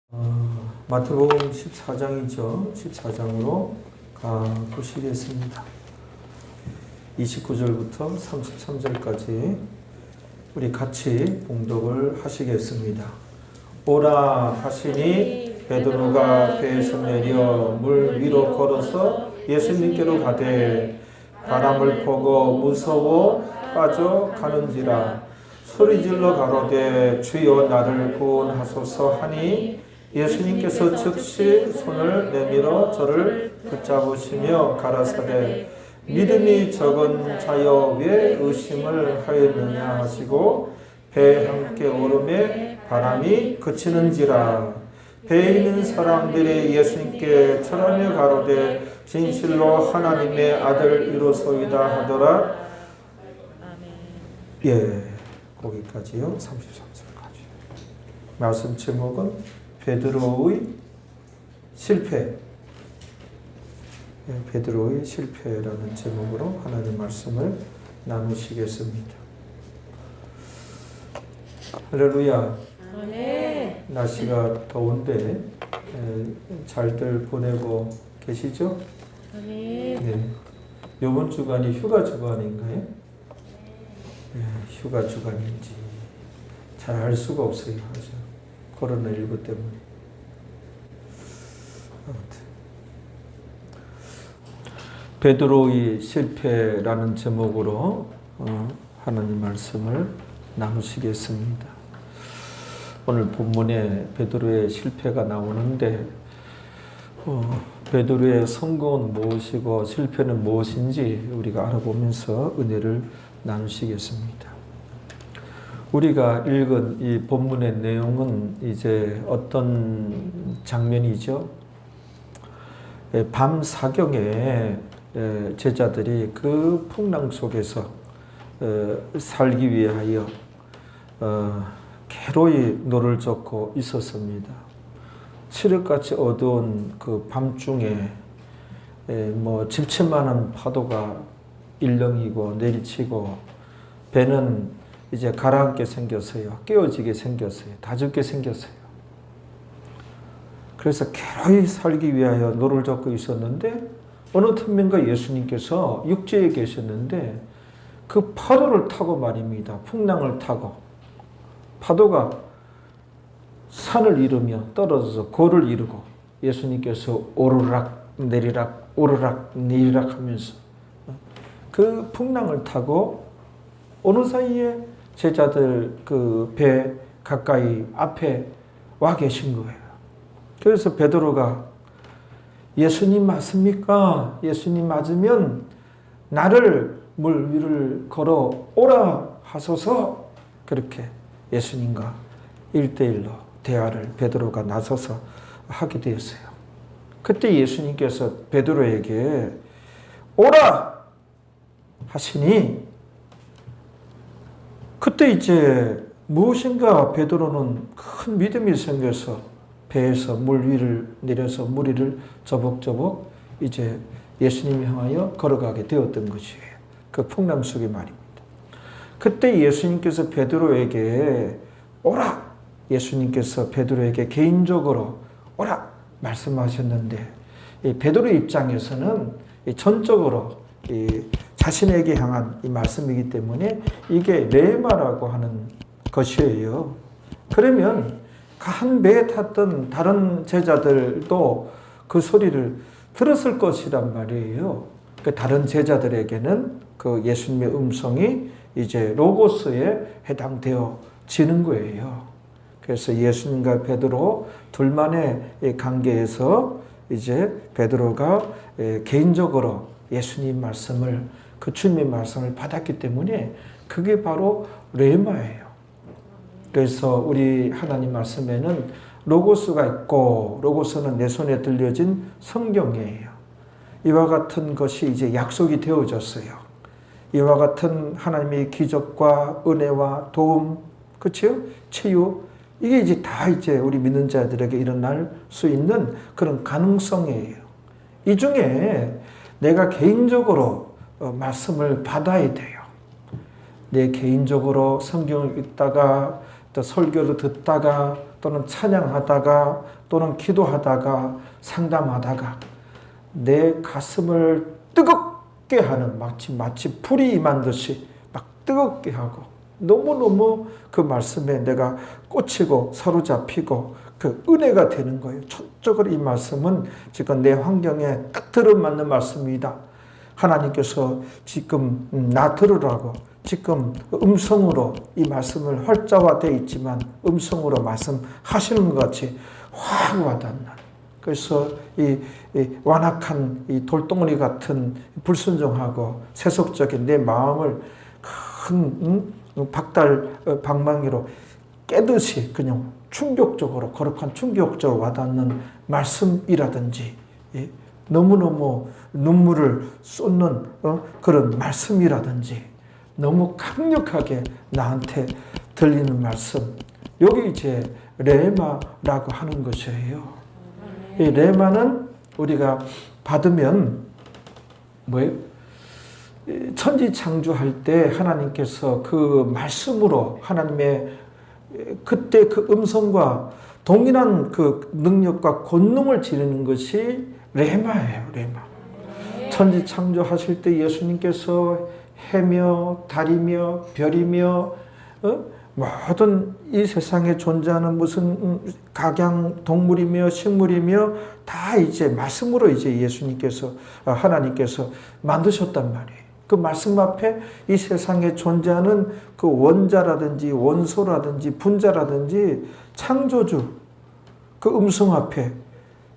마태복음 14장이죠. 14장으로 가보시겠습니다. 29절부터 33절까지 우리 같이 봉독을 하시겠습니다. 오라 하시니 베드로가 배에서 내려 물 위로 걸어서 예수님께로 가되 바람을 보고 무서워 빠져 가는지라 소리질러 가로되 주여 나를 구원하소서 하니 예수님께서 즉시 손을 내밀어 저를 붙잡으시며 가라사대 믿음이 적은 자여 왜 의심을 하였느냐 하시고 배에 함께 오르매 바람이 그치는지라. 배에 있는 사람들이 예수님께 절하며 가로되 진실로 하나님의 아들이로소이다 하더라. 거기까지요. 33절까지. 말씀 제목은 베드로의 실패. 베드로의 실패라는 제목으로 하나님 말씀을 나누시겠습니다. 할렐루야. 날씨가 더운데 잘들 보내고 계시죠? 네. 이번 주간이 휴가 주간인가요? 휴가 주간인지 잘 알 수가 없어요. 코로나19 때문에. 아무튼 베드로의 실패라는 제목으로 하나님 말씀을 나누시겠습니다. 오늘 본문에 베드로의 실패가 나오는데 베드로의 성공은 무엇이고 실패는 무엇인지 우리가 알아보면서 은혜를 나누시겠습니다. 우리가 읽은 이 본문의 내용은 이제 어떤 장면이죠? 밤 사경에 제자들이 그 풍랑 속에서 살기 위하여 괴로이 노를 젓고 있었습니다. 칠흑같이 어두운 그 밤중에 집채만한 파도가 일렁이고 내리치고 배는 이제 가라앉게 생겼어요. 깨어지게 생겼어요. 다 죽게 생겼어요. 그래서 괴로이 살기 위하여 노를 젓고 있었는데 어느 틈엔가 예수님께서 육지에 계셨는데 그 파도를 타고 말입니다. 풍랑을 타고 파도가 산을 이루며 떨어져서 고를 이루고 예수님께서 오르락 내리락 오르락 내리락 하면서 그 풍랑을 타고 어느 사이에 제자들 그 배 가까이 앞에 와 계신 거예요. 그래서 베드로가 예수님 맞습니까? 예수님 맞으면 나를 물 위를 걸어 오라 하소서. 그렇게 예수님과 1대1로 대화를 베드로가 나서서 하게 되었어요. 그때 예수님께서 베드로에게 오라 하시니 그때 이제 무엇인가 베드로는 큰 믿음이 생겨서 배에서 물 위를 내려서 물 위를 저벅저벅 이제 예수님 향하여 걸어가게 되었던 것이에요. 그 풍랑 속의 말입니다. 그때 예수님께서 베드로에게 오라! 예수님께서 베드로에게 개인적으로 오라! 말씀하셨는데 이 베드로 입장에서는 전적으로 자신에게 향한 이 말씀이기 때문에 이게 레마라고 하는 것이에요. 그러면 한 배에 탔던 다른 제자들도 그 소리를 들었을 것이란 말이에요. 그 다른 제자들에게는 그 예수님의 음성이 이제 로고스에 해당되어지는 거예요. 그래서 예수님과 베드로 둘만의 관계에서 이제 베드로가 개인적으로 예수님 말씀을 그 주님의 말씀을 받았기 때문에 그게 바로 레마예요. 그래서 우리 하나님 말씀에는 로고스가 있고 로고스는 내 손에 들려진 성경이에요. 이와 같은 것이 이제 약속이 되어졌어요. 이와 같은 하나님의 기적과 은혜와 도움, 그렇죠? 치유, 이게 이제 다 이제 우리 믿는 자들에게 일어날 수 있는 그런 가능성이에요. 이 중에 내가 개인적으로 말씀을 받아야 돼요. 내 개인적으로 성경을 읽다가 또 설교를 듣다가 또 또는 찬양하다가 또는 기도하다가 상담하다가 내 가슴을 뜨겁게 하는 마치 불이 임한 듯이 막 뜨겁게 하고 너무너무 그 말씀에 내가 꽂히고 사로잡히고 그 은혜가 되는 거예요. 전적으로 이 말씀은 지금 내 환경에 딱 들어맞는 말씀이다. 하나님께서 지금 나 들으라고 지금 음성으로 이 말씀을 활자화되어 있지만 음성으로 말씀하시는 것 같이 확 와닿는. 그래서 이 완악한 이 돌덩어리 같은 불순종하고 세속적인 내 마음을 큰 박달 방망이로 깨듯이 그냥 충격적으로 거룩한 충격적으로 와닿는 말씀이라든지 너무너무 눈물을 쏟는 그런 말씀이라든지 너무 강력하게 나한테 들리는 말씀, 여기 이제 레마라고 하는 것이에요. 이 레마는 우리가 받으면 뭐예요? 천지창조할 때 하나님께서 그 말씀으로 하나님의 그때 그 음성과 동일한 그 능력과 권능을 지니는 것이 레마예요. 레마. 천지창조하실 때 예수님께서 해며 달이며 별이며 모든 이 세상에 존재하는 무슨 각양 동물이며 식물이며 다 이제 말씀으로 이제 예수님께서 하나님께서 만드셨단 말이에요. 그 말씀 앞에 이 세상에 존재하는 그 원자라든지 원소라든지 분자라든지 창조주 그 음성 앞에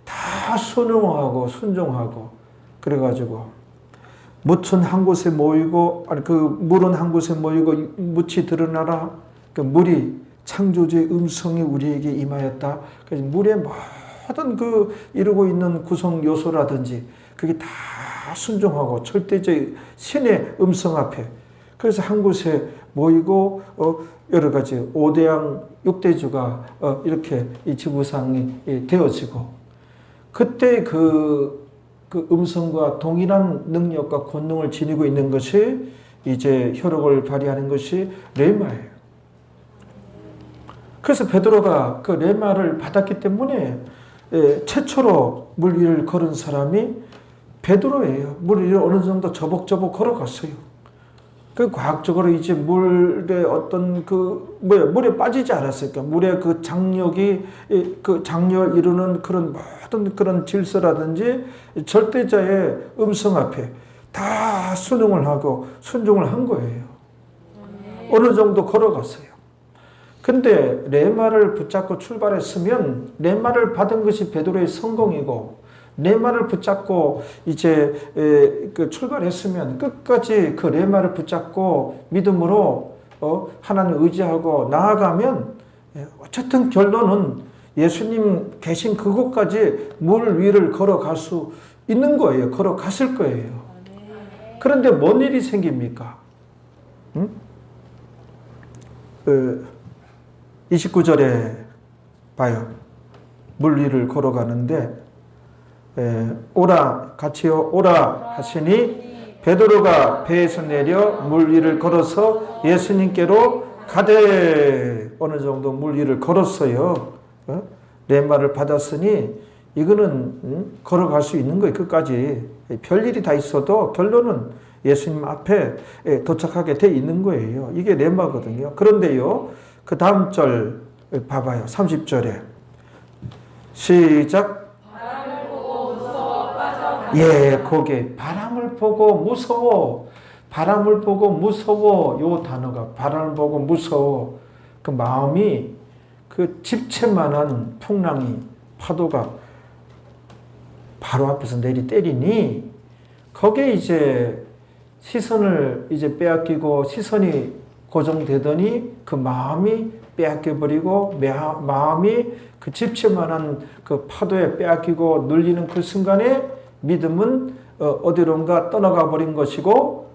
다 순응하고 순종하고 그래가지고 묻은 한 곳에 모이고 그 물은 한 곳에 모이고 묻이 드러나라. 그 물이 창조주의 음성이 우리에게 임하였다. 그래서 물의 모든 그 이루고 있는 구성 요소라든지 그게 다 순종하고 절대적 신의 음성 앞에 그래서 한 곳에 모이고 여러 가지 5대양 6대주가 이렇게 이 지구상이 되어지고 그때 그 음성과 동일한 능력과 권능을 지니고 있는 것이 이제 효력을 발휘하는 것이 레마예요. 그래서 베드로가 그 레마를 받았기 때문에 최초로 물 위를 걸은 사람이 베드로예요. 물 위를 어느 정도 저벅저벅 걸어갔어요. 그 과학적으로 이제 물의 어떤 물에 빠지지 않았을까? 물의 그 장력이 그 장력을 이루는 그런 모든 그런 질서라든지 절대자의 음성 앞에 다 순응을 하고 순종을 한 거예요. 어느 정도 걸어갔어요. 근데 레마를 붙잡고 출발했으면 레마를 받은 것이 베드로의 성공이고 레마를 붙잡고 이제 그 출발했으면 끝까지 그 레마를 붙잡고 믿음으로 하나님 의지하고 나아가면 어쨌든 결론은 예수님 계신 그곳까지 물 위를 걸어갈 수 있는 거예요. 걸어갔을 거예요. 그런데 뭔 일이 생깁니까? 29절에 봐요. 물 위를 걸어가는데 오라 같이요 오라 하시니 베드로가 배에서 내려 물 위를 걸어서 예수님께로 가되 어느 정도 물 위를 걸었어요. 레마를 받았으니 이거는 걸어갈 수 있는 거예요. 끝까지 별일이 다 있어도 결론은 예수님 앞에 도착하게 돼 있는 거예요. 이게 레마거든요. 그런데요 그 다음 절 봐봐요. 30절에 시작. 거기에 바람을 보고 무서워. 바람을 보고 무서워. 요 단어가 바람을 보고 무서워. 그 마음이 그 집채만한 풍랑이 파도가 바로 앞에서 내리 때리니 거기에 이제 시선을 이제 빼앗기고 시선이 고정되더니 그 마음이 빼앗겨버리고 마음이 그 집채만한 그 파도에 빼앗기고 눌리는 그 순간에 믿음은 어디론가 떠나가 버린 것이고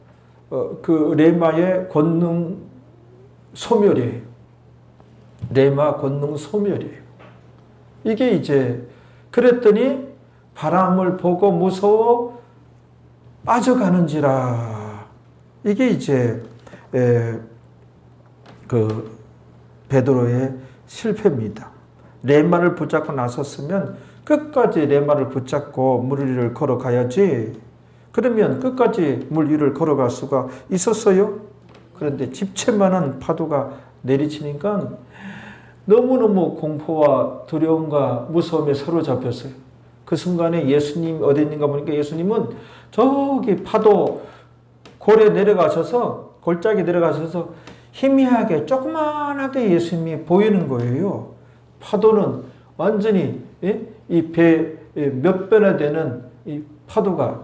그 레마의 권능 소멸이에요. 레마 권능 소멸이에요. 이게 이제 그랬더니 바람을 보고 무서워 빠져가는지라. 이게 이제 그 베드로의 실패입니다. 레마를 붙잡고 나섰으면 끝까지 레마를 붙잡고 물 위를 걸어가야지. 그러면 끝까지 물 위를 걸어갈 수가 있었어요. 그런데 집채만한 파도가 내리치니까 너무너무 공포와 두려움과 무서움에 사로잡혔어요. 그 순간에 예수님 어디 있는가 보니까 예수님은 저기 파도 골에 내려가셔서, 골짜기 내려가셔서 희미하게 조그만하게 예수님이 보이는 거예요. 파도는 완전히 이 배 몇 배나 되는 이 파도가,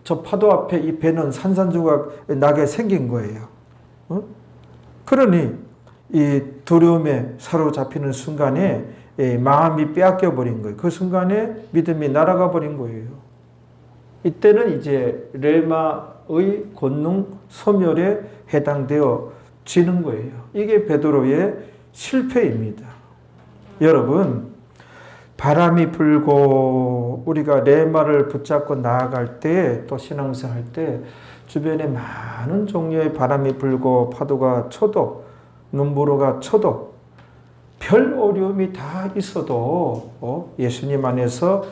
저 파도 앞에 이 배는 산산조각 나게 생긴 거예요. 그러니 이 두려움에 사로잡히는 순간에 마음이 빼앗겨 버린 거예요. 그 순간에 믿음이 날아가 버린 거예요. 이때는 이제 레마의 권능 소멸에 해당되어 지는 거예요. 이게 베드로의 실패입니다. 여러분, 바람이 불고 우리가 레마를 붙잡고 나아갈 때, 또 신앙생활 때 주변에 많은 종류의 바람이 불고 파도가 쳐도, 눈보라가 쳐도, 별 어려움이 다 있어도 예수님 안에서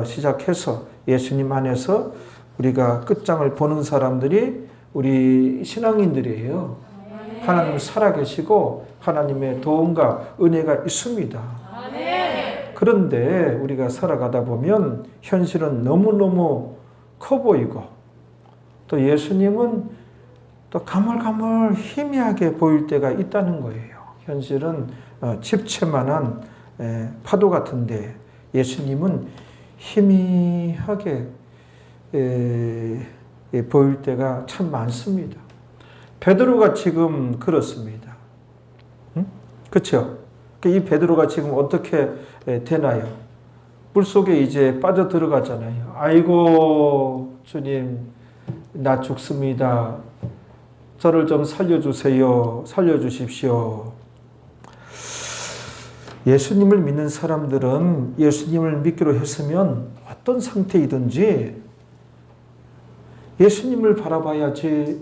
시작해서 예수님 안에서 우리가 끝장을 보는 사람들이 우리 신앙인들이에요. 하나님 살아계시고 하나님의 도움과 은혜가 있습니다. 그런데 우리가 살아가다 보면 현실은 너무너무 커 보이고, 또 예수님은 또 가물가물 희미하게 보일 때가 있다는 거예요. 현실은 집채만한 파도 같은데 예수님은 희미하게 보일 때가 참 많습니다. 베드로가 지금 그렇습니다. 그렇죠? 이 베드로가 지금 어떻게 되나요? 물속에 이제 빠져 들어가잖아요. 아이고 주님, 나 죽습니다. 저를 좀 살려주세요. 살려주십시오. 예수님을 믿는 사람들은 예수님을 믿기로 했으면 어떤 상태이든지 예수님을 바라봐야지,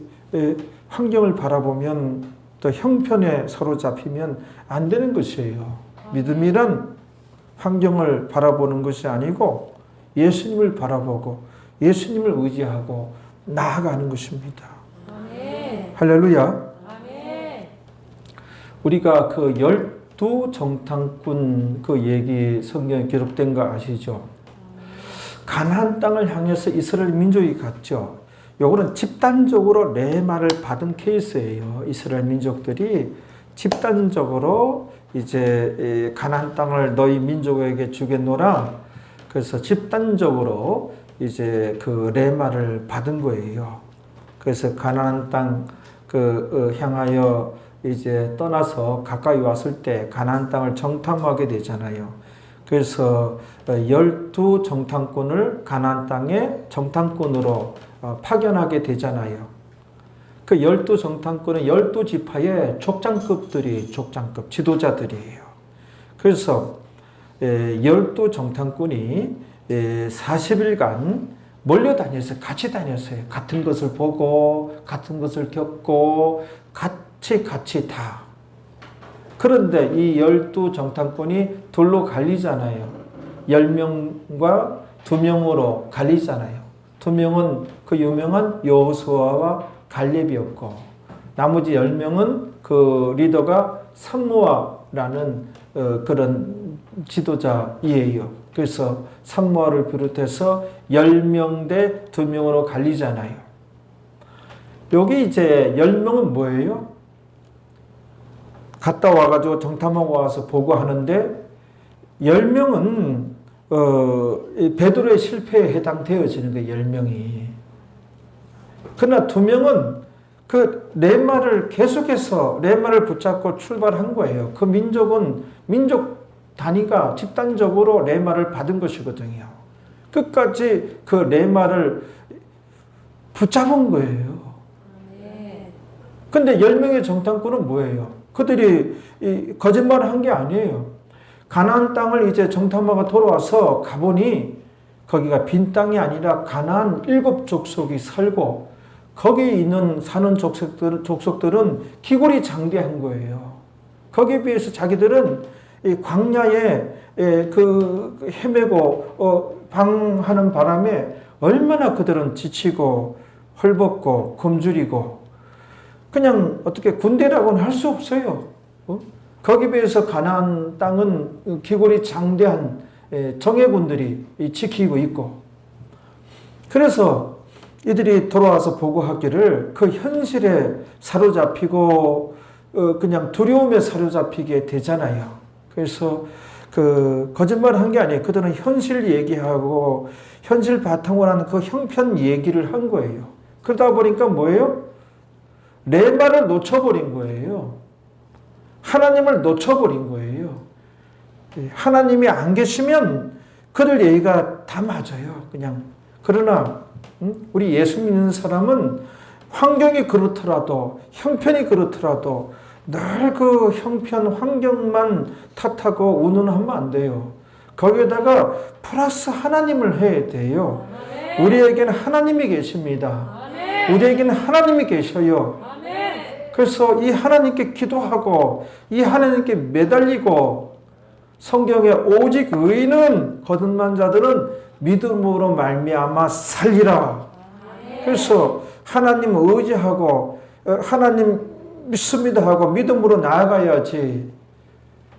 환경을 바라보면 또 형편에 사로잡히면 안 되는 것이에요. 믿음이란 환경을 바라보는 것이 아니고 예수님을 바라보고 예수님을 의지하고 나아가는 것입니다. 아멘. 할렐루야. 아멘. 우리가 그 12 정탐꾼 그 얘기 성경에 기록된 거 아시죠? 가나안 땅을 향해서 이스라엘 민족이 갔죠. 요거는 집단적으로 레마를 받은 케이스예요. 이스라엘 민족들이 집단적으로 이제 가나안 땅을 너희 민족에게 주겠노라. 그래서 집단적으로 이제 그 레마를 받은 거예요. 그래서 가나안 땅 향하여 이제 떠나서 가까이 왔을 때 가나안 땅을 정탐하게 되잖아요. 그래서 12 정탐꾼을 가나안 땅에 정탐꾼으로 파견하게 되잖아요. 그 12 정탐꾼은 12지파의 족장급들이 족장급 지도자들이에요. 그래서 12 정탐꾼이 40일간 몰려다녔어요. 같이 다녔어요. 같은 것을 보고 같은 것을 겪고 같이 다. 그런데 이 12 정탐꾼이 둘로 갈리잖아요. 10명과 2명으로 갈리잖아요. 2명은 그 유명한 여호수아와 갈렙이었고, 나머지 10명은 그 리더가 삼무아라는 그런 지도자이에요. 그래서 삼무아를 비롯해서 10명 대 2명으로 갈리잖아요. 여기 이제 10명은 뭐예요? 갔다 와가지고 정탐하고 와서 보고하는데 10명은 베드로의 실패에 해당되어지는 거예요. 10명이. 그러나 2명은 그 레마를 계속해서 레마를 붙잡고 출발한 거예요. 그 민족은 민족 단위가 집단적으로 레마를 받은 것이거든요. 끝까지 그 레마를 붙잡은 거예요. 근데 10명의 정탐꾼은 뭐예요? 그들이 거짓말을 한 게 아니에요. 가나안 땅을 이제 정탐하고 돌아와서 가보니 거기가 빈 땅이 아니라 가나안 7 족속이 살고 거기 사는 족속들은 기골이 장대한 거예요. 거기에 비해서 자기들은 이 광야에 그 헤매고 방하는 바람에 얼마나 그들은 지치고 헐벗고 굶주리고 그냥 어떻게 군대라고는 할 수 없어요. 거기에 비해서 가나안 땅은 기골이 장대한 정예군들이 지키고 있고 그래서 이들이 돌아와서 보고하기를 그 현실에 사로잡히고 그냥 두려움에 사로잡히게 되잖아요. 그래서 그 거짓말을 한 게 아니에요. 그들은 현실 얘기하고 현실 바탕으로 하는 그 형편 얘기를 한 거예요. 그러다 보니까 뭐예요? 내 말을 놓쳐버린 거예요. 하나님을 놓쳐버린 거예요. 하나님이 안 계시면 그들 얘기가 다 맞아요. 그냥. 그러나 우리 예수 믿는 사람은 환경이 그렇더라도 형편이 그렇더라도 늘 그 형편 환경만 탓하고 운운하면 안 돼요. 거기에다가 플러스 하나님을 해야 돼요. 우리에게는 하나님이 계십니다. 우리에게는 하나님이 계셔요. 그래서 이 하나님께 기도하고 이 하나님께 매달리고 성경에 오직 의인은 거듭난 자들은 믿음으로 말미암아 살리라. 그래서 하나님 의지하고 하나님 믿습니다 하고 믿음으로 나아가야지.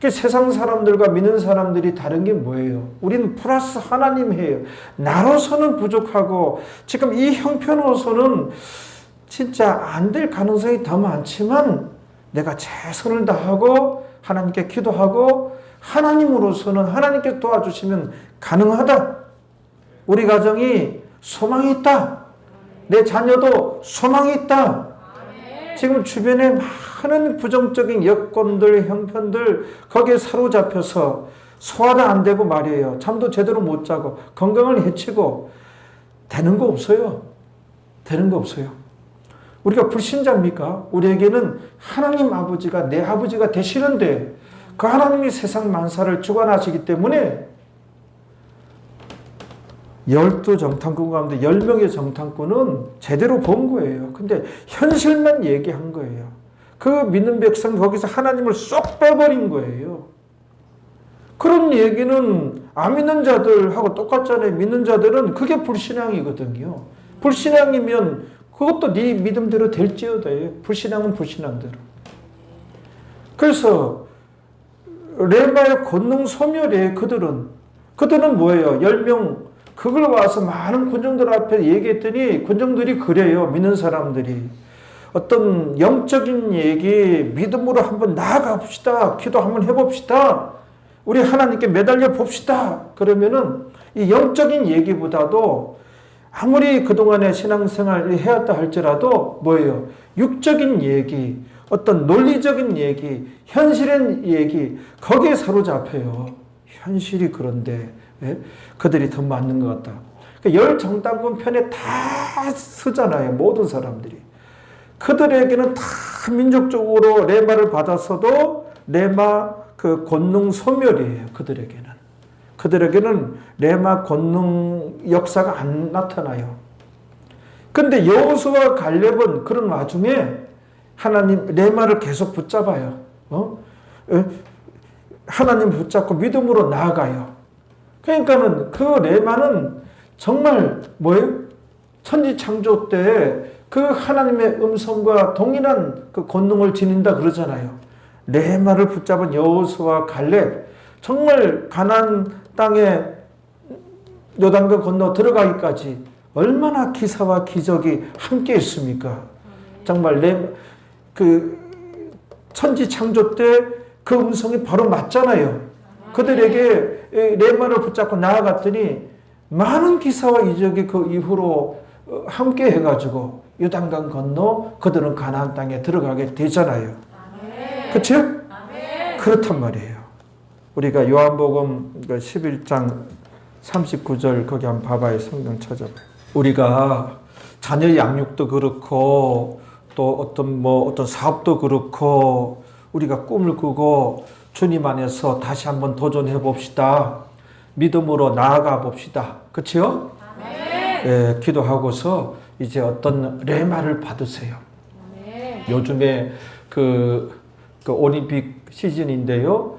세상 사람들과 믿는 사람들이 다른 게 뭐예요? 우리는 플러스 하나님 해요. 나로서는 부족하고 지금 이 형편으로서는 진짜 안 될 가능성이 더 많지만 내가 최선을 다하고 하나님께 기도하고 하나님으로서는 하나님께 도와주시면 가능하다. 우리 가정이 소망이 있다. 내 자녀도 소망이 있다. 지금 주변에 많은 부정적인 여건들, 형편들 거기에 사로잡혀서 소화도 안 되고 말이에요. 잠도 제대로 못 자고 건강을 해치고 되는 거 없어요. 되는 거 없어요. 우리가 불신자입니까? 우리에게는 하나님 아버지가 내 아버지가 되시는데 그 하나님이 세상 만사를 주관하시기 때문에 12정탐꾼 가운데 10명의 정탐꾼은 제대로 본 거예요. 근데 현실만 얘기한 거예요. 그 믿는 백성 거기서 하나님을 쏙 빼버린 거예요. 그런 얘기는 안 믿는 자들하고 똑같잖아요. 믿는 자들은 그게 불신앙이거든요. 불신앙이면 그것도 네 믿음대로 될지어다요. 불신앙은 불신앙대로. 그래서 레마의 권능 소멸에 그들은 뭐예요? 10명 그걸 와서 많은 군중들 앞에 얘기했더니 군중들이 그래요. 믿는 사람들이. 어떤 영적인 얘기 믿음으로 한번 나아가 봅시다. 기도 한번 해봅시다. 우리 하나님께 매달려 봅시다. 그러면은 이 영적인 얘기보다도 아무리 그동안에 신앙생활을 해왔다 할지라도 뭐예요? 육적인 얘기, 어떤 논리적인 얘기, 현실의 얘기 거기에 사로잡혀요. 현실이 그런데 그들이 더 맞는 것 같다. 열 정탐꾼 편에 다 쓰잖아요. 모든 사람들이. 그들에게는 다 민족적으로 레마를 받았어도 레마 그 권능 소멸이에요. 그들에게는 레마 권능 역사가 안 나타나요. 근데 여호수아와 갈렙은 그런 와중에 하나님 레마를 계속 붙잡아요. 하나님 붙잡고 믿음으로 나아가요. 그러니까는 그 레마는 정말 뭐예요? 천지창조 때 그 하나님의 음성과 동일한 그 권능을 지닌다 그러잖아요. 레마를 붙잡은 여호수아와 갈렙 정말 가나안 땅에 요단강 건너 들어가기까지 얼마나 기사와 기적이 함께 있습니까? 정말 그 천지창조 때 그 음성이 바로 맞잖아요. 그들에게 레마를 붙잡고 나아갔더니 많은 기사와 이적이 그 이후로 함께 해가지고 요단강 건너 그들은 가나안 땅에 들어가게 되잖아요. 그렇죠? 그렇단 말이에요. 우리가 요한복음 11장 39절 거기 한번 봐봐요. 성경 찾아봐요. 우리가 자녀 양육도 그렇고 또 어떤 사업도 그렇고 우리가 꿈을 꾸고 주님 안에서 다시 한번 도전해 봅시다. 믿음으로 나아가 봅시다. 그렇죠? 예, 기도하고서 이제 어떤 레마를 받으세요. 요즘에 그 올림픽 시즌인데요.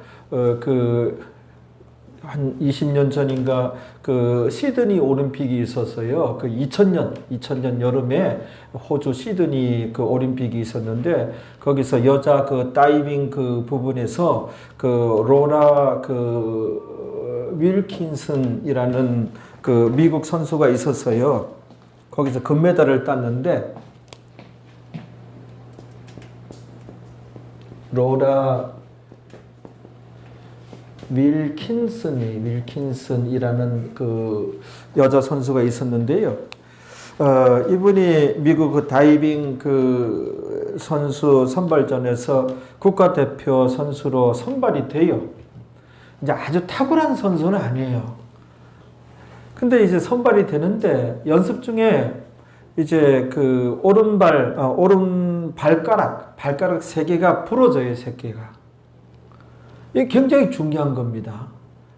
한 20년 전인가 그 시드니 올림픽이 있었어요. 그 2000년 여름에 호주 시드니 그 올림픽이 있었는데 거기서 여자 그 다이빙 그 부분에서 그 로라 그 윌킨슨이라는 그 미국 선수가 있었어요. 거기서 금메달을 땄는데 로라 윌킨슨이라는 그 여자 선수가 있었는데요. 이분이 미국 그 다이빙 그 선수 선발전에서 국가대표 선수로 선발이 돼요. 이제 아주 탁월한 선수는 아니에요. 근데 이제 선발이 되는데 연습 중에 이제 그 오른 발가락 3개가 부러져요, 3개가. 이게 굉장히 중요한 겁니다.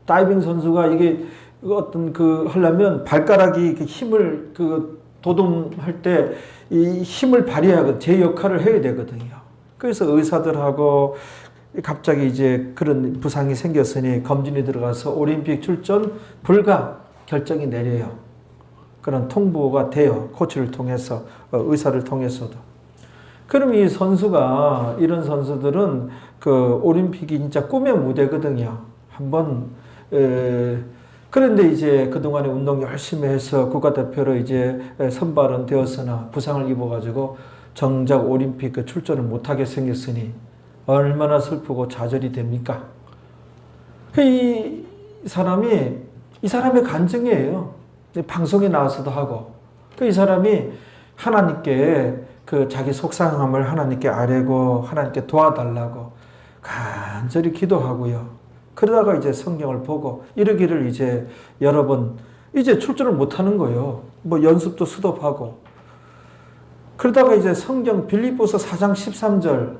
다이빙 선수가 이게 어떤 하려면 발가락이 힘을 도움할 때 이 힘을 발휘하고 제 역할을 해야 되거든요. 그래서 의사들하고 갑자기 이제 그런 부상이 생겼으니 검진이 들어가서 올림픽 출전 불가 결정이 내려요. 그런 통보가 돼요. 코치를 통해서, 의사를 통해서도. 그럼 이 선수가, 이런 선수들은 그 올림픽이 진짜 꿈의 무대거든요. 그런데 이제 그동안에 운동 열심히 해서 국가대표로 이제 선발은 되었으나 부상을 입어가지고 정작 올림픽 출전을 못하게 생겼으니 얼마나 슬프고 좌절이 됩니까? 이 사람의 간증이에요. 방송에 나와서도 하고. 이 사람이 하나님께 자기 속상함을 하나님께 아뢰고 하나님께 도와달라고 간절히 기도하고요. 그러다가 이제 성경을 보고 이러기를 이제 여러 번 이제 출전을 못하는 거예요. 뭐 연습도 수도하고. 그러다가 이제 성경 빌립보서 4장 13절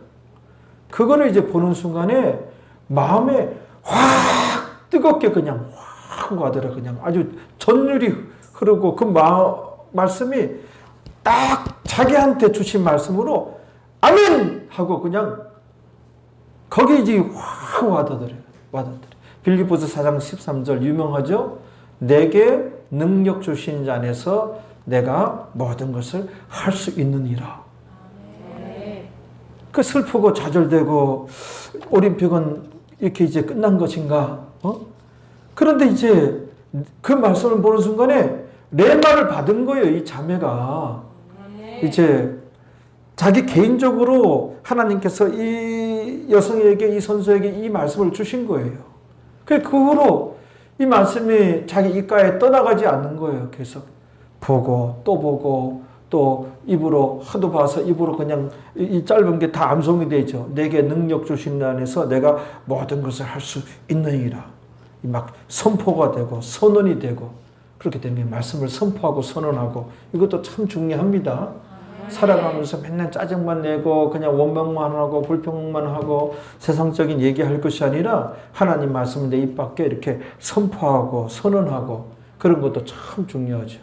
그거를 이제 보는 순간에 마음에 확 뜨겁게 그냥 확 와더라. 그냥 아주 전율이 흐르고 그 말씀이 딱 자기한테 주신 말씀으로 아멘! 하고 그냥 거기에 이제 확 와닿더래요. 빌립보서 4장 13절 유명하죠? 내게 능력 주신 자 안에서 내가 모든 것을 할 수 있느니라. 그 슬프고 좌절되고 올림픽은 이렇게 이제 끝난 것인가? 그런데 이제 그 말씀을 보는 순간에 내 말을 받은 거예요. 이 자매가. 이제 자기 개인적으로 하나님께서 이 여성에게, 이 선수에게 이 말씀을 주신 거예요. 그 후로 이 말씀이 자기 입가에 떠나가지 않는 거예요. 계속 보고 또 입으로 하도 봐서 입으로 그냥 이 짧은 게 다 암송이 되죠. 내게 능력 주신 안에서 내가 모든 것을 할 수 있느니라. 막 선포가 되고 선언이 되고 그렇게 되면 말씀을 선포하고 선언하고 이것도 참 중요합니다. 살아가면서 맨날 짜증만 내고 그냥 원망만 하고 불평만 하고 세상적인 얘기할 것이 아니라 하나님 말씀을 내 입 밖에 이렇게 선포하고 선언하고 그런 것도 참 중요하죠.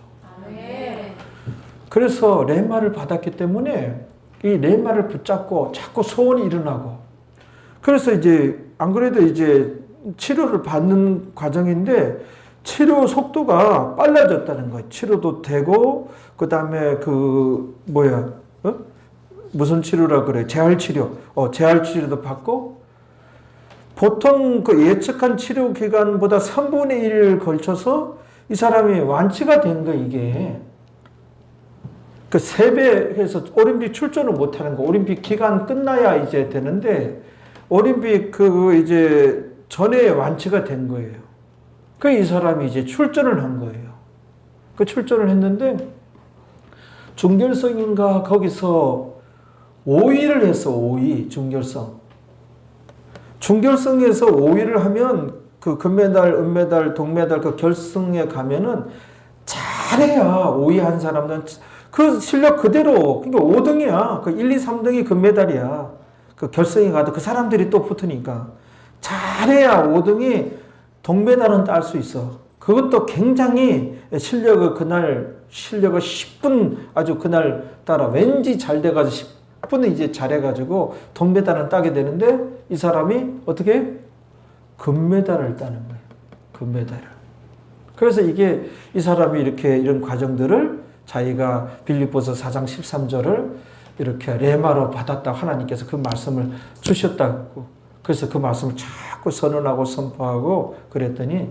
그래서 레마를 받았기 때문에 이 레마를 붙잡고 자꾸 소원이 일어나고 그래서 이제 안 그래도 이제 치료를 받는 과정인데 치료 속도가 빨라졌다는 거예요. 치료도 되고 그다음에 무슨 치료라 그래? 재활 치료. 재활 치료도 받고 보통 그 예측한 치료 기간보다 3분의 1을 걸쳐서 이 사람이 완치가 된 거 이게. 그 3배 해서 올림픽 출전을 못 하는 거. 올림픽 기간 끝나야 이제 되는데 올림픽 이제 전에 완치가 된 거예요. 이 사람이 이제 출전을 한 거예요. 그 출전을 했는데 중결성인가 거기서 5위를 했어. 5위 중결성. 중결성에서 5위를 하면 그 금메달, 은메달, 동메달 그 결승에 가면은 잘해야 5위 한 사람들은 그 실력 그대로 그러니까 5등이야. 그 1, 2, 3등이 금메달이야. 그 결승에 가도 그 사람들이 또 붙으니까 잘해야 5등이 동메달은 딸 수 있어. 그것도 굉장히 실력을 10분 아주 그날 따라 왠지 잘 돼가지고 10분은 이제 잘해가지고 동메달은 따게 되는데 이 사람이 어떻게 금메달을 따는 거예요. 금메달을. 그래서 이게 이 사람이 이렇게 이런 과정들을 자기가 빌립보서 4장 13절을 이렇게 레마로 받았다고 하나님께서 그 말씀을 주셨다고. 그래서 그 말씀을 자꾸 선언하고 선포하고 그랬더니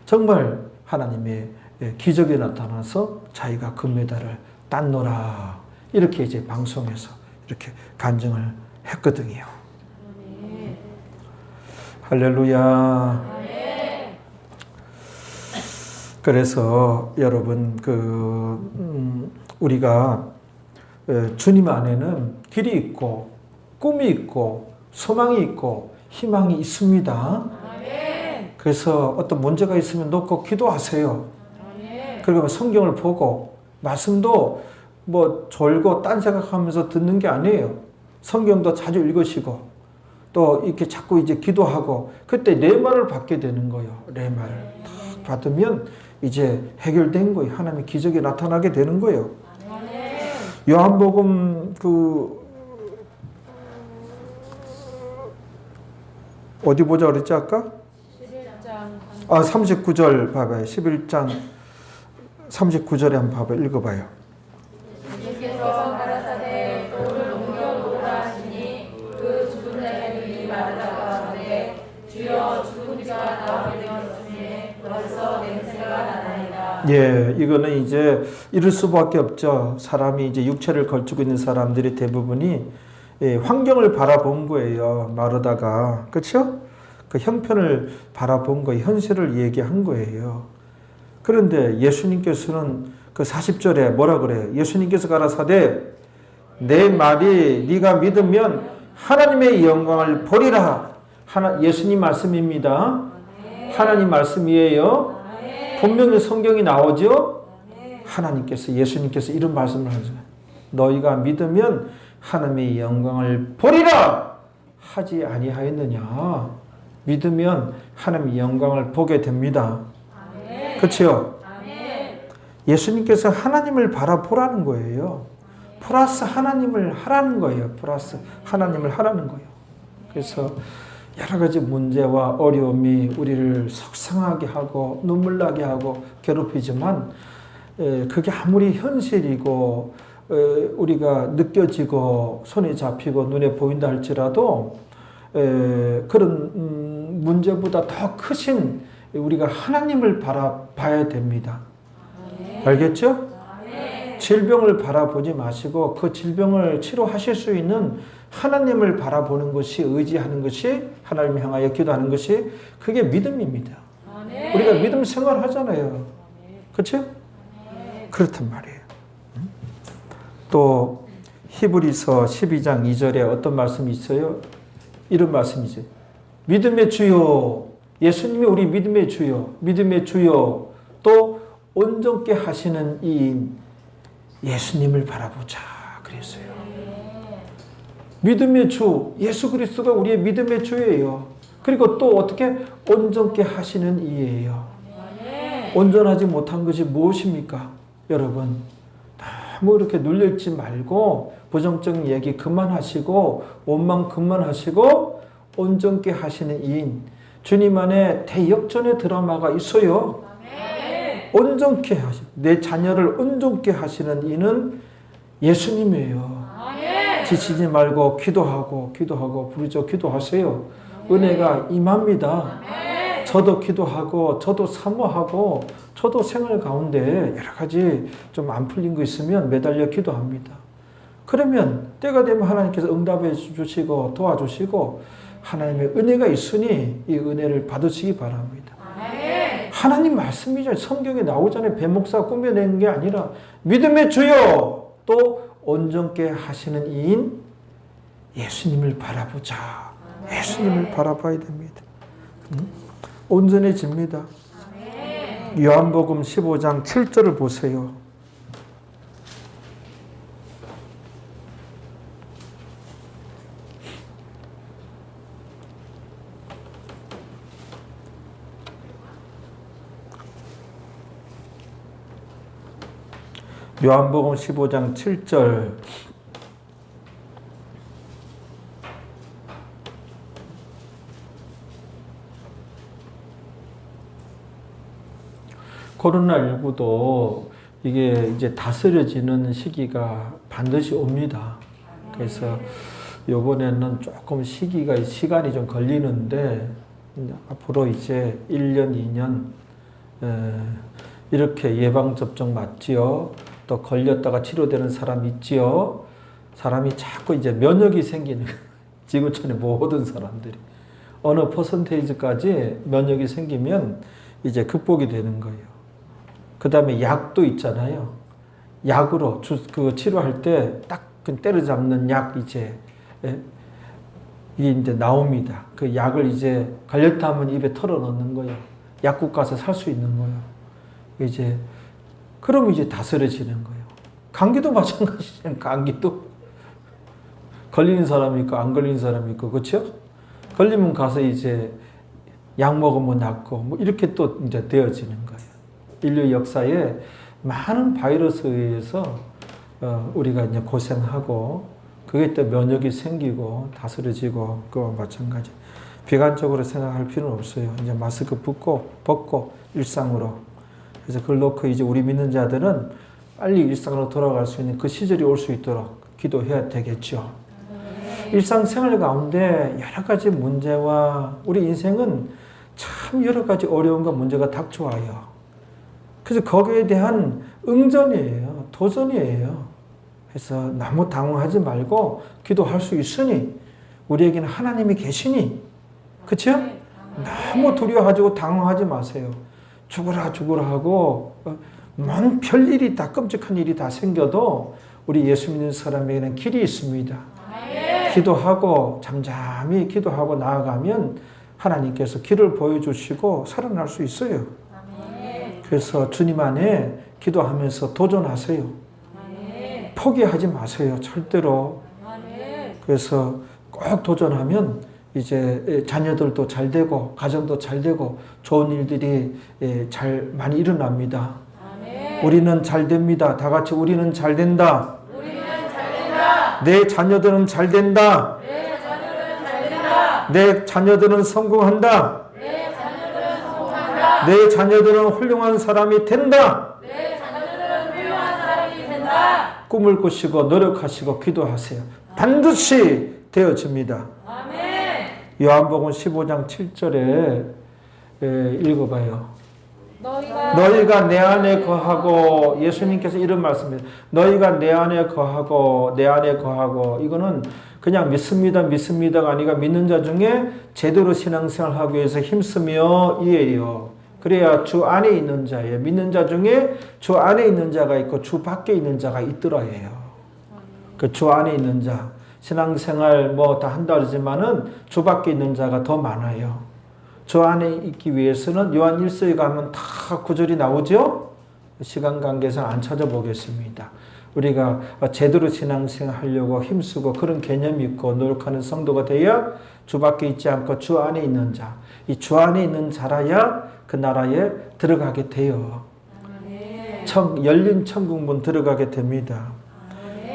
정말 하나님의 기적이 나타나서 자기가 금메달을 땄노라. 이렇게 이제 방송에서 이렇게 간증을 했거든요. 할렐루야. 그래서 여러분 우리가 주님 안에는 길이 있고 꿈이 있고 소망이 있고 희망이 있습니다. 그래서 어떤 문제가 있으면 놓고 기도하세요. 그리고 성경을 보고 말씀도 뭐 졸고 딴 생각하면서 듣는 게 아니에요. 성경도 자주 읽으시고 또 이렇게 자꾸 이제 기도하고 그때 레마를 받게 되는 거예요. 레마를 딱 받으면 이제 해결된 거예요. 하나님의 기적이 나타나게 되는 거예요. 요한복음 어디 보자 그랬지 아까? 39절 봐봐요. 11장 39절에 한번 봐봐요. 읽어봐요. 예수께서 가라사대 돌을 옮겨 놓으라 하시니 그 죽은 자들이 말하다가 하되 주여 죽은 자가 나오게 되었으니 벌써 냄새가 나나이다. 예, 이거는 이제 이럴 수밖에 없죠. 사람이 이제 육체를 걸치고 있는 사람들이 대부분이 환경을 바라본 거예요. 마르다가 그렇죠? 그 형편을 바라본 거예요. 현실을 얘기한 거예요. 그런데 예수님께서는 그 40절에 뭐라 그래요? 예수님께서 가라사대 내 말이 네가 믿으면 하나님의 영광을 보리라. 예수님 말씀입니다. 하나님 말씀이에요. 분명히 성경이 나오죠. 하나님께서 예수님께서 이런 말씀을 하죠. 너희가 믿으면 하나님의 영광을 보리라 하지 아니하였느냐. 믿으면 하나님의 영광을 보게 됩니다. 그렇죠? 예수님께서 하나님을 바라보라는 거예요. 플러스 하나님을 하라는 거예요. 플러스 하나님을 하라는 거예요. 그래서 여러 가지 문제와 어려움이 우리를 속상하게 하고 눈물 나게 하고 괴롭히지만 그게 아무리 현실이고 우리가 느껴지고 손에 잡히고 눈에 보인다 할지라도 그런 문제보다 더 크신 우리가 하나님을 바라봐야 됩니다. 알겠죠? 질병을 바라보지 마시고 그 질병을 치료하실 수 있는 하나님을 바라보는 것이 의지하는 것이 하나님을 향하여 기도하는 것이 그게 믿음입니다. 우리가 믿음 생활하잖아요. 그렇죠? 그렇단 말이에요. 또 히브리서 12장 2절에 어떤 말씀이 있어요? 이런 말씀이죠. 믿음의 주요. 예수님이 우리 믿음의 주요. 믿음의 주요. 또 온전케 하시는 이인 예수님을 바라보자 그랬어요. 믿음의 주 예수 그리스도가 우리의 믿음의 주예요. 그리고 또 어떻게 온전케 하시는 이예요. 온전하지 못한 것이 무엇입니까? 여러분 너무 이렇게 눌려있지 말고 부정적인 얘기 그만하시고 원망 그만하시고 온전케 하시는 이인 주님 안에 대역전의 드라마가 있어요. 온전케 하시 내 자녀를 온전케 하시는 이는 예수님이에요. 지치지 말고 기도하고 부르짖어 기도하세요. 은혜가 임합니다. 저도 기도하고 저도 사모하고 저도 생활 가운데 여러 가지 좀 안 풀린 거 있으면 매달려 기도합니다. 그러면 때가 되면 하나님께서 응답해 주시고 도와주시고 하나님의 은혜가 있으니 이 은혜를 받으시기 바랍니다. 하나님 말씀이죠. 성경에 나오잖아요. 배목사가 꾸며낸 게 아니라 믿음의 주요 또 온전케 하시는 이인 예수님을 바라보자. 예수님을 바라봐야 됩니다. 온전해집니다. 요한복음 15장 7절을 보세요. 요한복음 15장 7절 코로나19도 이게 이제 다스려지는 시기가 반드시 옵니다. 그래서 요번에는 조금 시간이 좀 걸리는데, 앞으로 이제 1년, 2년, 이렇게 예방접종 맞지요? 또 걸렸다가 치료되는 사람 있지요? 사람이 자꾸 이제 면역이 생기는, 지구촌의 모든 사람들이. 어느 퍼센테이지까지 면역이 생기면 이제 극복이 되는 거예요. 그 다음에 약도 있잖아요. 약으로 치료할 때 딱 때려잡는 약 이게 이제 나옵니다. 그 약을 이제 걸렸다 하면 입에 털어 넣는 거예요. 약국 가서 살 수 있는 거예요. 그러면 이제 다스려지는 거예요. 감기도 마찬가지잖아요. 감기도 걸리는 사람이 있고 안 걸리는 사람이 있고, 그렇죠? 걸리면 가서 이제 약 먹으면 낫고, 뭐 이렇게 또 이제 되어지는 거예요. 인류 역사에 많은 바이러스에 의해서 우리가 이제 고생하고, 그게 또 면역이 생기고 다스려지고, 그와 마찬가지. 비관적으로 생각할 필요는 없어요. 이제 마스크 벗고 일상으로. 그래서 그걸 놓고 이제 우리 믿는 자들은 빨리 일상으로 돌아갈 수 있는 그 시절이 올 수 있도록 기도해야 되겠죠. 일상생활 가운데 여러 가지 문제와 우리 인생은 참 여러 가지 어려움과 문제가 닥쳐와요. 그래서 거기에 대한 응전이에요. 도전이에요. 그래서 너무 당황하지 말고 기도할 수 있으니, 우리에게는 하나님이 계시니, 그렇죠? 너무 두려워하고 당황하지 마세요. 죽으라 하고 뭔 별일이 다, 끔찍한 일이 다 생겨도 우리 예수 믿는 사람에게는 길이 있습니다. 기도하고 잠잠히 기도하고 나아가면 하나님께서 길을 보여주시고 살아날 수 있어요. 그래서 주님 안에 기도하면서 도전하세요. 포기하지 마세요. 절대로. 그래서 꼭 도전하면 이제 자녀들도 잘 되고 가정도 잘 되고 좋은 일들이 잘 많이 일어납니다. 우리는 잘 됩니다. 다 같이 우리는 잘 된다. 내 자녀들은 잘 된다. 내 자녀들은 성공한다. 내 자녀들은 훌륭한 사람이 된다. 꿈을 꾸시고 노력하시고 기도하세요. 반드시 되어집니다. 요한복음 15장 7절에 읽어봐요. 너희가 내 안에 거하고, 예수님께서 이런 말씀이에요. 너희가 내 안에 거하고 내 안에 거하고, 이거는 그냥 믿습니다가 아니라 믿는 자 중에 제대로 신앙생활하기 위해서 힘쓰며 이에요. 그래야 주 안에 있는 자예요. 믿는 자 중에 주 안에 있는 자가 있고 주 밖에 있는 자가 있더라예요. 그 주 안에 있는 자, 신앙생활 뭐 다 한다 그러지만은 주 밖에 있는 자가 더 많아요. 주 안에 있기 위해서는 요한 1서에 가면 다 구절이 나오죠? 시간 관계상 안 찾아보겠습니다. 우리가 제대로 신앙생활 하려고 힘쓰고 그런 개념이 있고 노력하는 성도가 돼야 주 밖에 있지 않고 주 안에 있는 자, 이 주 안에 있는 자라야 그 나라에 들어가게 돼요. 열린 천국문 들어가게 됩니다.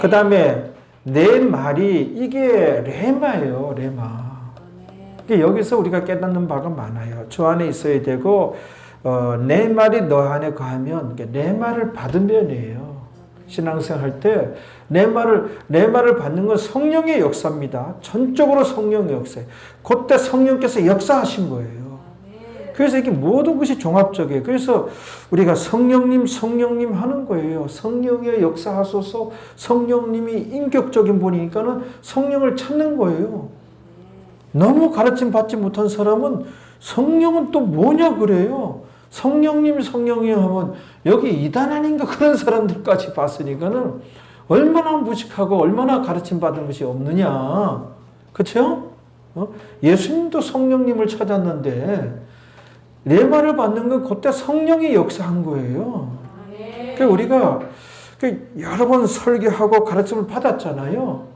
그 다음에 내 말이 이게 레마예요. 레마. 여기서 우리가 깨닫는 바가 많아요. 주 안에 있어야 되고 내 말이 너 안에 거하면 내 말을 받으면이에요. 신앙생활 할 때 내 말을 받는 건 성령의 역사입니다. 전적으로 성령의 역사예요. 그때 성령께서 역사하신 거예요. 그래서 이게 모든 것이 종합적이에요. 그래서 우리가 성령님 하는 거예요. 성령의 역사하소서. 성령님이 인격적인 분이니까는 성령을 찾는 거예요. 너무 가르침 받지 못한 사람은 성령은 또 뭐냐 그래요. 성령님 하면 여기 이단 아닌가 그런 사람들까지 봤으니까는 얼마나 무식하고 얼마나 가르침 받은 것이 없느냐. 그렇죠? 예수님도 성령님을 찾았는데 내 말을 받는 건 그때 성령이 역사한 거예요. 그러니까 우리가 여러 번 설교하고 가르침을 받았잖아요.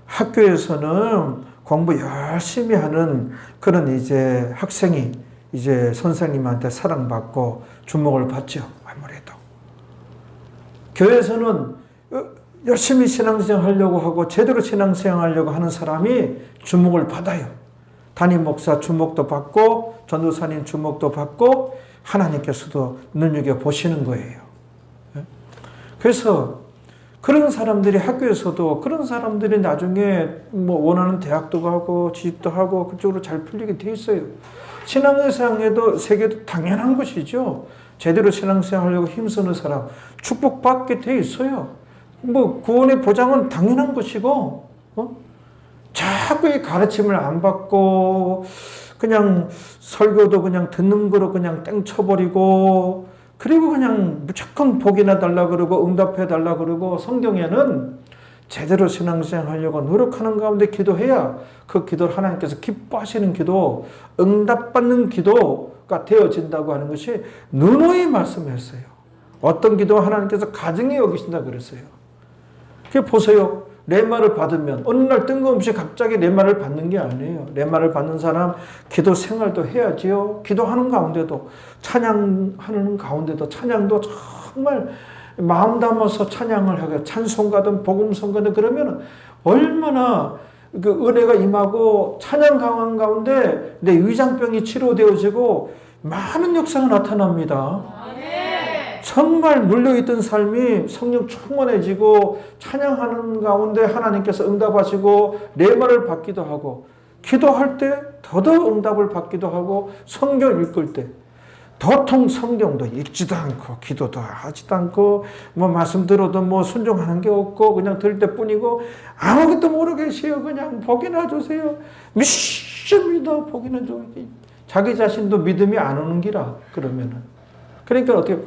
학교에서는 공부 열심히 하는 그런 이제 학생이 이제 선생님한테 사랑받고 주목을 받죠. 아무래도. 교회에서는 열심히 신앙생활 하려고 하고 제대로 신앙생활 하려고 하는 사람이 주목을 받아요. 담임 목사 주목도 받고 전도사님 주목도 받고 하나님께서도 눈여겨보시는 거예요. 그래서 그런 사람들이 학교에서도 그런 사람들이 나중에 뭐 원하는 대학도 가고 취직도 하고 그쪽으로 잘 풀리게 돼 있어요. 신앙생활에도 세계도 당연한 것이죠. 제대로 신앙생활 하려고 힘쓰는 사람 축복받게 돼 있어요. 뭐 구원의 보장은 당연한 것이고 자꾸 이 가르침을 안 받고 그냥 설교도 그냥 듣는 거로 그냥 땡쳐버리고 그리고 그냥 무조건 복이나 달라 그러고 응답해 달라 그러고 성경에는 제대로 신앙생활 하려고 노력하는 가운데 기도해야 그 기도를 하나님께서 기뻐하시는 기도, 응답받는 기도가 되어진다고 하는 것이 누누이 말씀했어요. 어떤 기도 하나님께서 가증히 여기신다 그랬어요. 그 보세요. 레마를 받으면 어느 날 뜬금없이 갑자기 레마를 받는 게 아니에요. 레마를 받는 사람 기도 생활도 해야지요. 기도하는 가운데도 찬양하는 가운데도 찬양도 정말 마음 담아서 찬양을 하고 찬송가든 복음송가든 그러면 얼마나 그 은혜가 임하고 찬양 강한 가운데 내 위장병이 치료되어지고 많은 역사가 나타납니다. 정말 물려있던 삶이 성령 충만해지고 찬양하는 가운데 하나님께서 응답하시고 레마를 받기도 하고 기도할 때 더더욱 응답을 받기도 하고 성경 읽을 때 도통 성경도 읽지도 않고 기도도 하지도 않고 뭐 말씀 들어도 뭐 순종하는 게 없고 그냥 들을 때뿐이고 아무것도 모르겠어요. 그냥 복이나 주세요. 믿습니다. 복이나 주세요. 자기 자신도 믿음이 안 오는 기라 그러면은 그러니까 어떻게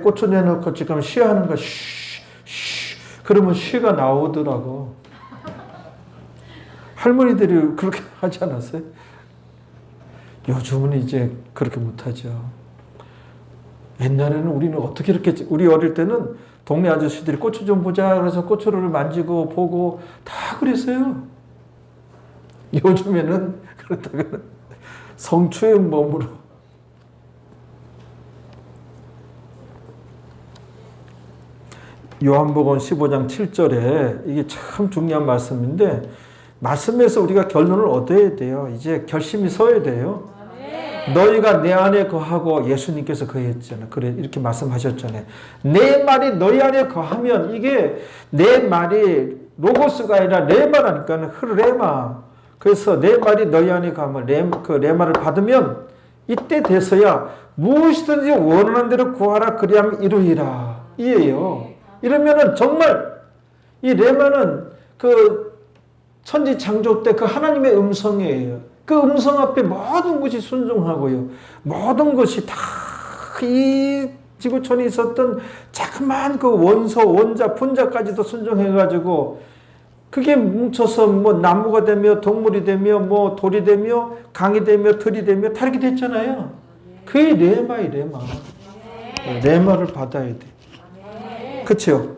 고추 내놓고 지금 쉬하는 거 그러면 쉬가 나오더라고. 할머니들이 그렇게 하지 않았어요? 요즘은 이제 그렇게 못하죠. 옛날에는 우리는 어떻게 이렇게 우리 어릴 때는 동네 아저씨들이 고추 좀 보자 그래서 고추를 만지고 보고 다 그랬어요. 요즘에는 그렇다고는 성추의 몸으로 요한복음 15장 7절에 이게 참 중요한 말씀인데 말씀에서 우리가 결론을 얻어야 돼요. 이제 결심이 서야 돼요. 너희가 내 안에 거하고 예수님께서 거했잖아요. 그래 이렇게 말씀하셨잖아요. 내 말이 너희 안에 거하면 이게 내 말이 로고스가 아니라 레마라니까 흐르레마. 그래서 내 말이 너희 안에 거하면 그 레마를 받으면 이때 돼서야 무엇이든지 원하는 대로 구하라 그리하면 이루리라. 이에요. 이러면은 정말 이 레마는 그 천지 창조 때 그 하나님의 음성이에요. 그 음성 앞에 모든 것이 순종하고요. 모든 것이 다 이 지구촌에 있었던 자그마한 그 원소, 원자, 분자까지도 순종해가지고 그게 뭉쳐서 뭐 나무가 되며 동물이 되며 뭐 돌이 되며 강이 되며 들이 되며 다 이렇게 됐잖아요. 그게 레마이 레마. 레마를 받아야 돼. 그렇죠?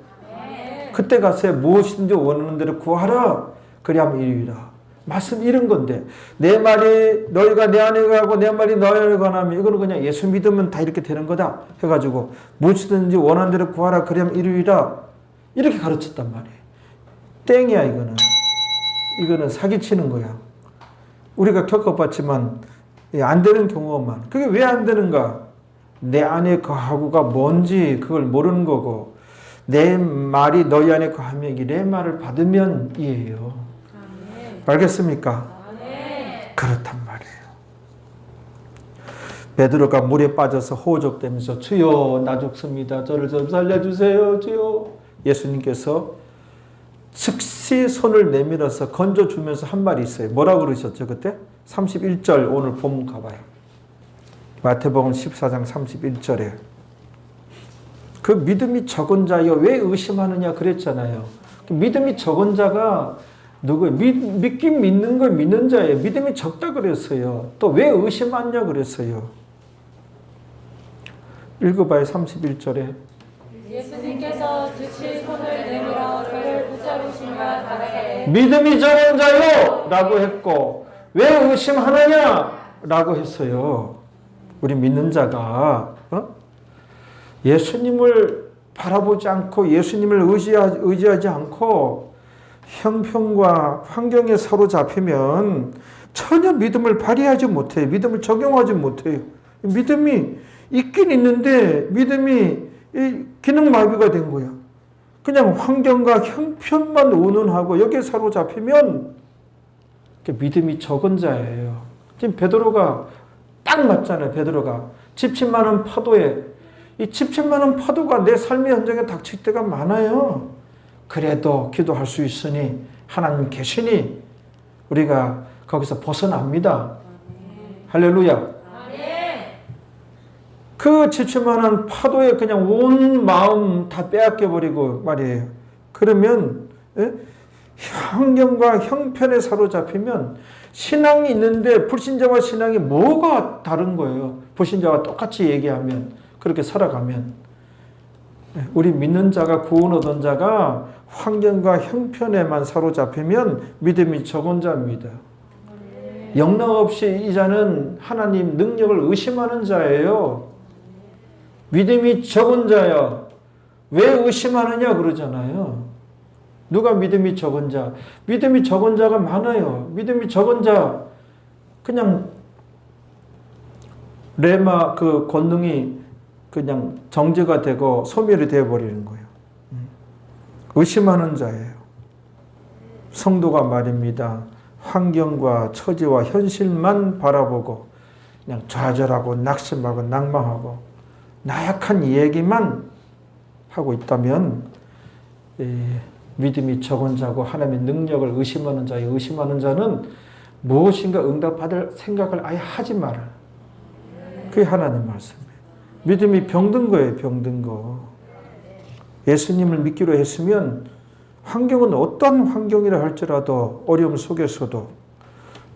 그때 가서 무엇이든지 원하는 대로 구하라. 그리하면 이루리라. 말씀 이런 건데 내 말이 너희가 내 안에 가고 내 말이 너희 안에 가면 이거는 그냥 예수 믿으면 다 이렇게 되는 거다 해가지고 무엇이든지 원하는 대로 구하라 그리하면 이루리라 이렇게 가르쳤단 말이에요. 땡이야 이거는 사기치는 거야. 우리가 겪어봤지만 안 되는 경우만. 그게 왜 안 되는가? 내 안에 거하고가 뭔지 그걸 모르는 거고 내 말이 너희 안에 거하면 이 내 말을 받으면 이에요. 알겠습니까? 그렇단 말이에요. 베드로가 물에 빠져서 호적대면서 주여 나 죽습니다. 저를 좀 살려주세요. 주여. 예수님께서 즉시 손을 내밀어서 건져주면서 한 말이 있어요. 뭐라고 그러셨죠 그때? 31절 오늘 본문 가봐요. 마태복음 14장 31절에 그 믿음이 적은 자여 왜 의심하느냐 그랬잖아요. 믿음이 적은 자가 누구예요? 믿긴 믿는 걸 믿는 자예요. 믿음이 적다 그랬어요. 또 왜 의심하냐 그랬어요. 읽어봐요. 31절에 예수님께서 즉시 손을 내밀어 저를 붙잡으시며 가라사대 믿음이 적은 자요 라고 했고 왜 의심하느냐 라고 했어요. 우리 믿는 자가 예수님을 바라보지 않고 예수님을 의지하지 않고 형편과 환경에 사로잡히면 전혀 믿음을 발휘하지 못해요. 믿음을 적용하지 못해요. 믿음이 있긴 있는데 믿음이 기능마비가 된 거야. 그냥 환경과 형편만 의논하고 여기에 사로잡히면 믿음이 적은 자예요. 지금 베드로가 딱 맞잖아요. 베드로가 집집마는 파도에, 이 집집마는 파도가 내 삶의 현장에 닥칠 때가 많아요. 그래도 기도할 수 있으니 하나님 계시니 우리가 거기서 벗어납니다. 할렐루야. 그 집집마는 파도에 그냥 온 마음 다 빼앗겨버리고 말이에요. 그러면 환경과 형편에 사로잡히면 신앙이 있는데 불신자와 신앙이 뭐가 다른 거예요. 불신자와 똑같이 얘기하면, 그렇게 살아가면. 우리 믿는 자가, 구원 얻은 자가 환경과 형편에만 사로잡히면 믿음이 적은 자입니다. 영락 없이 이 자는 하나님 능력을 의심하는 자예요. 믿음이 적은 자야. 왜 의심하느냐 그러잖아요. 누가 믿음이 적은 자? 믿음이 적은 자가 많아요. 믿음이 적은 자, 그냥 레마 그 권능이 그냥 정죄가 되고 소멸이 되어버리는 거예요. 의심하는 자예요. 성도가 말입니다. 환경과 처지와 현실만 바라보고 그냥 좌절하고 낙심하고 낭망하고 나약한 얘기만 하고 있다면 믿음이 적은 자고 하나님의 능력을 의심하는 자예요. 의심하는 자는 무엇인가 응답받을 생각을 아예 하지 마라. 그게 하나님 말씀이에요. 믿음이 병든 거예요. 병든 거. 예수님을 믿기로 했으면 환경은 어떤 환경이라 할지라도 어려움 속에서도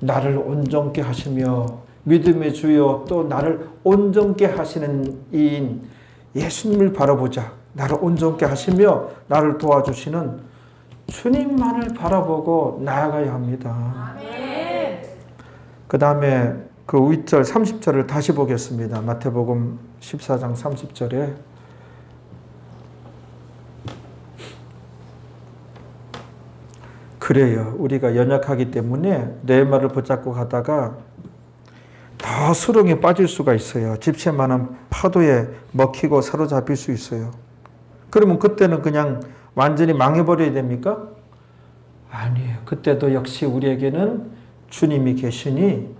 나를 온전케 하시며 믿음의 주여 또 나를 온전케 하시는 이인 예수님을 바라보자. 나를 온전케 하시며 나를 도와주시는 주님만을 바라보고 나아가야 합니다. 그 다음에 그 윗절 30절을 다시 보겠습니다. 마태복음 14장 30절에 그래요. 우리가 연약하기 때문에 내 말을 붙잡고 가다가 더 수렁에 빠질 수가 있어요. 집채만한 파도에 먹히고 사로잡힐 수 있어요. 그러면 그때는 그냥 완전히 망해버려야 됩니까? 아니에요. 그때도 역시 우리에게는 주님이 계시니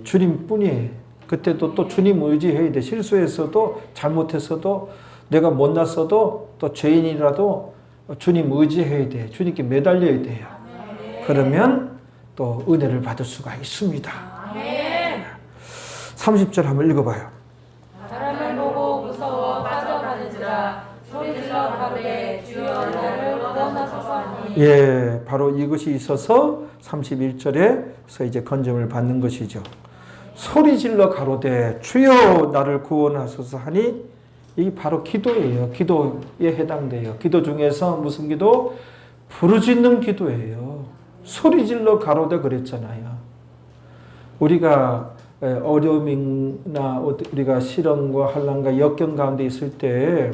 주님뿐이에요. 그때도 또 주님 의지해야 돼. 실수했어도 잘못했어도 내가 못났어도 또 죄인이라도 주님 의지해야 돼. 주님께 매달려야 돼요. 그러면 또 은혜를 받을 수가 있습니다. 30절 한번 읽어봐요. 사람을 보고 무서워 빠져가는지라 소리 질러 가로되 주여 나를 구원하소서 하니. 예, 바로 이것이 있어서 31절에서 이제 건짐을 받는 것이죠. 소리 질러 가로되 주여 나를 구원하소서 하니 이게 바로 기도예요. 기도에 해당돼요. 기도 중에서 무슨 기도? 부르짖는 기도예요. 소리 질러 가로되 그랬잖아요. 우리가 어려움이나 우리가 시련과 환난과 역경 가운데 있을 때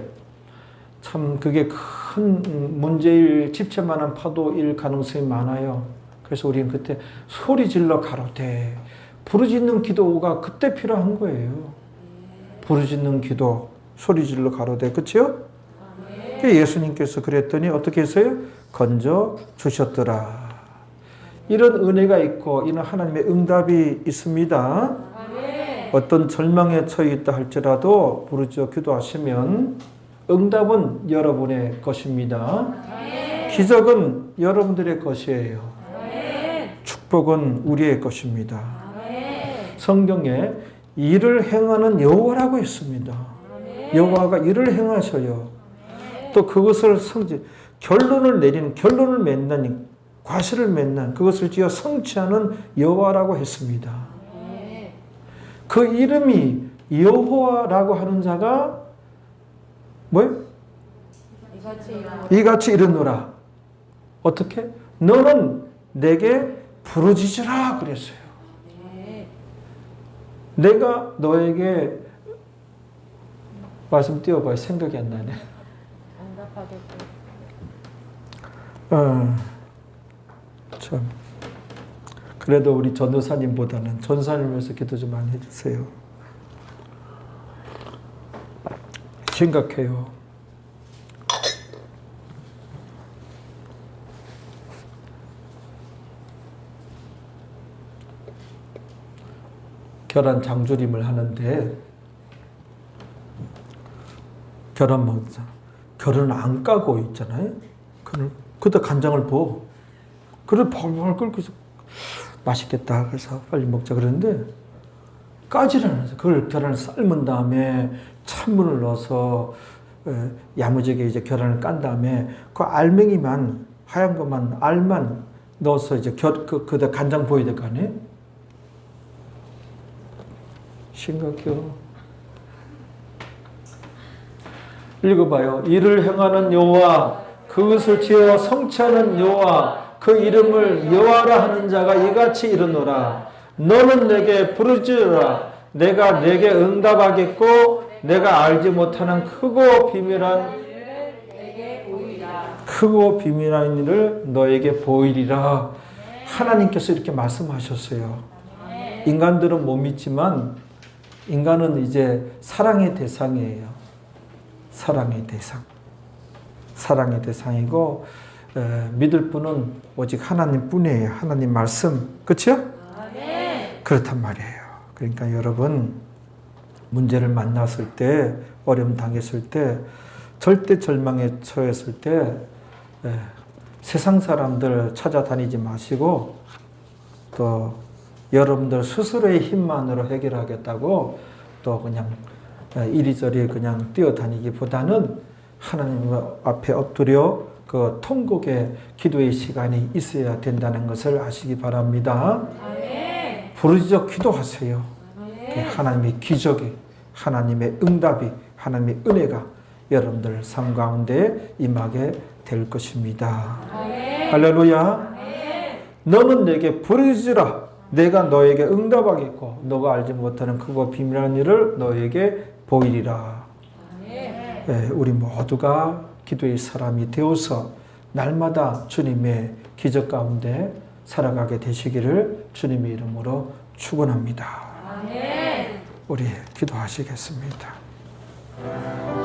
참 그게 큰 문제일 집채만한 파도일 가능성이 많아요. 그래서 우리는 그때 소리 질러 가로되 부르짖는 기도가 그때 필요한 거예요. 부르짖는 기도, 소리 질러 가로되, 그렇죠? 예수님께서 그랬더니 어떻게 했어요? 건져 주셨더라. 이런 은혜가 있고 이런 하나님의 응답이 있습니다. 어떤 절망에 처해 있다 할지라도 부르짖어 기도하시면 응답은 여러분의 것입니다. 기적은 여러분들의 것이에요. 축복은 우리의 것입니다. 성경에 일을 행하는 여호와라고 했습니다. 여호와가 일을 행하셔요. 또 그것을 결론을 내리는, 결론을 맺는, 과실을 맺는, 그것을 지어 성취하는 여호와라고 했습니다. 그 이름이 여호와라고 하는 자가 뭐예요? 이같이 이르노라. 어떻게? 너는 내게 부르짖으라 그랬어요. 내가 너에게 말씀 띄워봐요. 생각이 안 나네. 참. 그래도 우리 전도사님보다는 전사님을 위해서 기도 좀 많이 해주세요. 심각해요. 결혼 장조림을 하는데 결혼 먹자. 결혼 안 까고 있잖아요. 그때 간장을 부어. 그래 벌벌 끓고 맛있겠다. 그래서 빨리 먹자 그랬는데 까지를 않아서 그걸 계란을 삶은 다음에 찬물을 넣어서 야무지게 이제 계란을 깐 다음에 그 알맹이만 하얀 것만 알만 넣어서 이제 그다 간장 보여야 될 거 아니에요? 심각해요. 읽어봐요. 이를 행하는 여호와 그것을 지어 성취하는 여호와 그 이름을 여호와라 하는 자가 이같이 이르노라. 너는 내게 부르짖으라. 내가 내게 응답하겠고 내가 알지 못하는 크고 비밀한 일을 너에게 보이리라. 하나님께서 이렇게 말씀하셨어요. 인간들은 못 믿지만 인간은 이제 사랑의 대상이에요. 사랑의 대상이고 믿을 분은 오직 하나님 뿐이에요. 하나님 말씀. 그렇죠? 그렇단 말이에요. 그러니까 여러분 문제를 만났을 때 어려움 당했을 때 절대 절망에 처했을 때 세상 사람들 찾아다니지 마시고 또 여러분들 스스로의 힘만으로 해결하겠다고 또 그냥 이리저리 그냥 뛰어다니기보다는 하나님 앞에 엎드려 그 통곡의 기도의 시간이 있어야 된다는 것을 아시기 바랍니다. 부르짖어 기도하세요. 하나님의 기적이, 하나님의 응답이, 하나님의 은혜가 여러분들 삶 가운데 임하게 될 것입니다. 할렐루야. 너는 내게 부르짖으라. 내가 너에게 응답하겠고 너가 알지 못하는 크고 비밀한 일을 너에게 보이리라. 우리 모두가 기도의 사람이 되어서 날마다 주님의 기적 가운데 살아가게 되시기를 주님의 이름으로 축원합니다. 우리 기도하시겠습니다.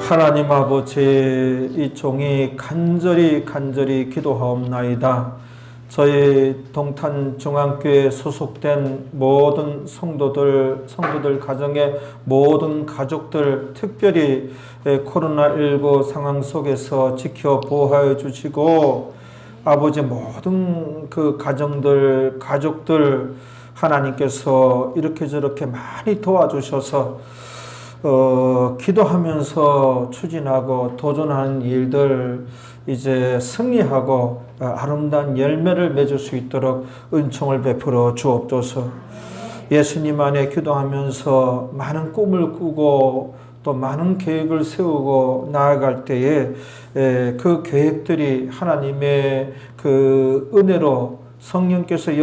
하나님 아버지, 이 종이 간절히 기도하옵나이다. 저희 동탄중앙교회에 소속된 모든 성도들 가정의 모든 가족들, 특별히 코로나19 상황 속에서 지켜 보호하여 주시고 아버지 모든 그 가정들, 가족들 하나님께서 이렇게 저렇게 많이 도와주셔서 기도하면서 추진하고 도전하는 일들 이제 승리하고 아름다운 열매를 맺을 수 있도록 은총을 베풀어 주옵소서. 예수님 안에 기도하면서 많은 꿈을 꾸고 또 많은 계획을 세우고 나아갈 때에 그 계획들이 하나님의 그 은혜로 성령께서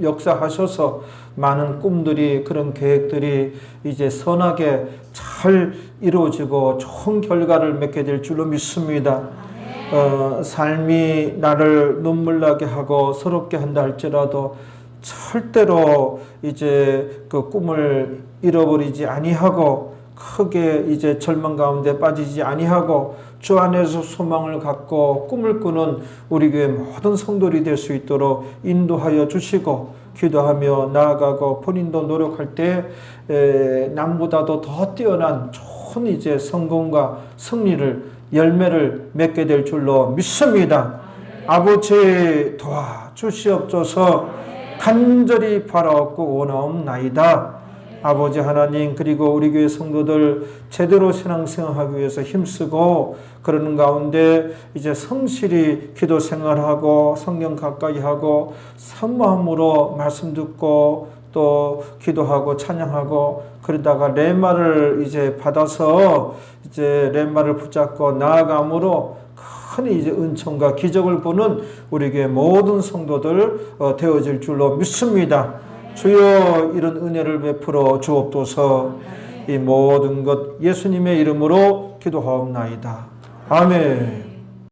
역사하셔서 많은 꿈들이 그런 계획들이 이제 선하게 잘 이루어지고 좋은 결과를 맺게 될 줄로 믿습니다. 삶이 나를 눈물 나게 하고 서럽게 한다 할지라도 절대로 이제 그 꿈을 잃어버리지 아니하고 크게 이제 절망 가운데 빠지지 아니하고 주 안에서 소망을 갖고 꿈을 꾸는 우리 교회 모든 성도들이 될 수 있도록 인도하여 주시고 기도하며 나아가고 본인도 노력할 때 남보다도 더 뛰어난 좋은 이제 성공과 승리를 열매를 맺게 될 줄로 믿습니다. 아버지 도와주시옵소서. 간절히 바라옵고 원하옵나이다. 아버지 하나님, 그리고 우리 교회 성도들 제대로 신앙생활하기 위해서 힘쓰고 그러는 가운데 이제 성실히 기도 생활하고 성경 가까이 하고 산마음으로 말씀 듣고 또 기도하고 찬양하고 그러다가 렘마를 이제 받아서 이제 렘마를 붙잡고 나아감으로 큰 이제 은총과 기적을 보는 우리 교회 모든 성도들 되어질 줄로 믿습니다. 주여 이런 은혜를 베풀어 주옵소서. 이 모든 것 예수님의 이름으로 기도하옵나이다. 아멘.